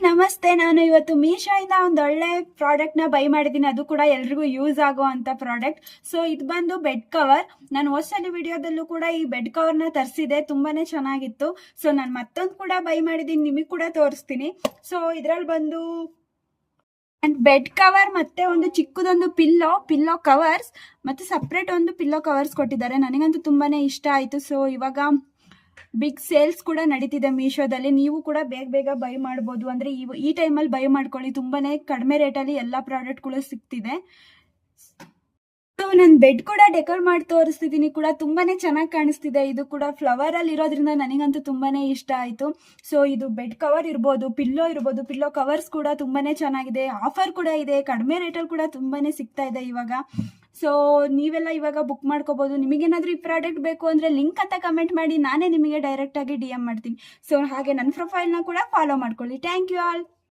ನಮಸ್ತೆ. ನಾನು ಇವತ್ತು ಮೀಶೋಯಿಂದ ಒಂದು ಒಳ್ಳೆ ಪ್ರಾಡಕ್ಟ್ನ ಬೈ ಮಾಡಿದ್ದೀನಿ. ಅದು ಕೂಡ ಎಲ್ರಿಗೂ ಯೂಸ್ ಆಗೋ ಅಂತ ಪ್ರಾಡಕ್ಟ್. ಸೊ ಇದು ಬಂದು ಬೆಡ್ ಕವರ್. ನಾನು ಹೊಸಲಿ ವಿಡಿಯೋದಲ್ಲೂ ಕೂಡ ಈ ಬೆಡ್ ಕವರ್ನ ತರಿಸಿದೆ, ತುಂಬಾನೇ ಚೆನ್ನಾಗಿತ್ತು. ಸೊ ನಾನು ಮತ್ತೊಂದು ಕೂಡ ಬೈ ಮಾಡಿದ್ದೀನಿ, ನಿಮಗೆ ಕೂಡ ತೋರಿಸ್ತೀನಿ. ಸೊ ಇದರಲ್ಲಿ ಬಂದು ಬೆಡ್ ಕವರ್ ಮತ್ತೆ ಒಂದು ಚಿಕ್ಕದೊಂದು ಪಿಲ್ಲೋ ಕವರ್ಸ್ ಮತ್ತೆ ಸಪ್ರೇಟ್ ಒಂದು ಪಿಲ್ಲೋ ಕವರ್ಸ್ ಕೊಟ್ಟಿದ್ದಾರೆ. ನನಗಂತೂ ತುಂಬಾನೇ ಇಷ್ಟ ಆಯಿತು. ಸೊ ಇವಾಗ ಬಿಗ್ ಸೇಲ್ಸ್ ಕೂಡ ನಡೀತಿದೆ ಮೀಶೋದಲ್ಲಿ. ನೀವು ಕೂಡ ಬೇಗ ಬೈ ಮಾಡ್ಬೋದು. ಅಂದರೆ ಈ ಟೈಮಲ್ಲಿ ಬೈ ಮಾಡ್ಕೊಳ್ಳಿ, ತುಂಬಾನೇ ಕಡಿಮೆ ರೇಟಲ್ಲಿ ಎಲ್ಲ ಪ್ರಾಡಕ್ಟ್ಗಳು ಸಿಗ್ತಿದೆ. ಸೊ ನಾನು ಬೆಡ್ ಕೂಡ ಡೆಕೋರ್ ಮಾಡಿ ತೋರಿಸ್ತಿದ್ದೀನಿ ಕೂಡ, ತುಂಬಾನೇ ಚೆನ್ನಾಗಿ ಕಾಣಿಸ್ತಿದೆ. ಇದು ಕೂಡ ಫ್ಲವರ್ ಅಲ್ಲಿ ಇರೋದ್ರಿಂದ ನನಗಂತೂ ತುಂಬಾನೇ ಇಷ್ಟ ಆಯಿತು. ಸೊ ಇದು ಬೆಡ್ ಕವರ್ ಇರ್ಬೋದು, ಪಿಲ್ಲೋ ಇರ್ಬೋದು, ಪಿಲ್ಲೋ ಕವರ್ಸ್ ಕೂಡ ತುಂಬಾನೇ ಚೆನ್ನಾಗಿದೆ. ಆಫರ್ ಕೂಡ ಇದೆ, ಕಡಿಮೆ ರೇಟಲ್ಲಿ ಕೂಡ ತುಂಬಾನೇ ಸಿಗ್ತಾ ಇದೆ ಇವಾಗ. ಸೊ ನೀವೆಲ್ಲ ಇವಾಗ ಬುಕ್ ಮಾಡ್ಕೋಬಹುದು. ನಿಮಗೇನಾದ್ರೂ ಈ ಪ್ರಾಡಕ್ಟ್ ಬೇಕು ಅಂದ್ರೆ ಲಿಂಕ್ ಅಂತ ಕಮೆಂಟ್ ಮಾಡಿ, ನಾನೇ ನಿಮಗೆ ಡೈರೆಕ್ಟ್ ಆಗಿ DM ಮಾಡ್ತೀನಿ. ಸೊ ಹಾಗೆ ನನ್ನ ಪ್ರೊಫೈಲ್ನ ಕೂಡ ಫಾಲೋ ಮಾಡ್ಕೊಳ್ಳಿ. Thank you all.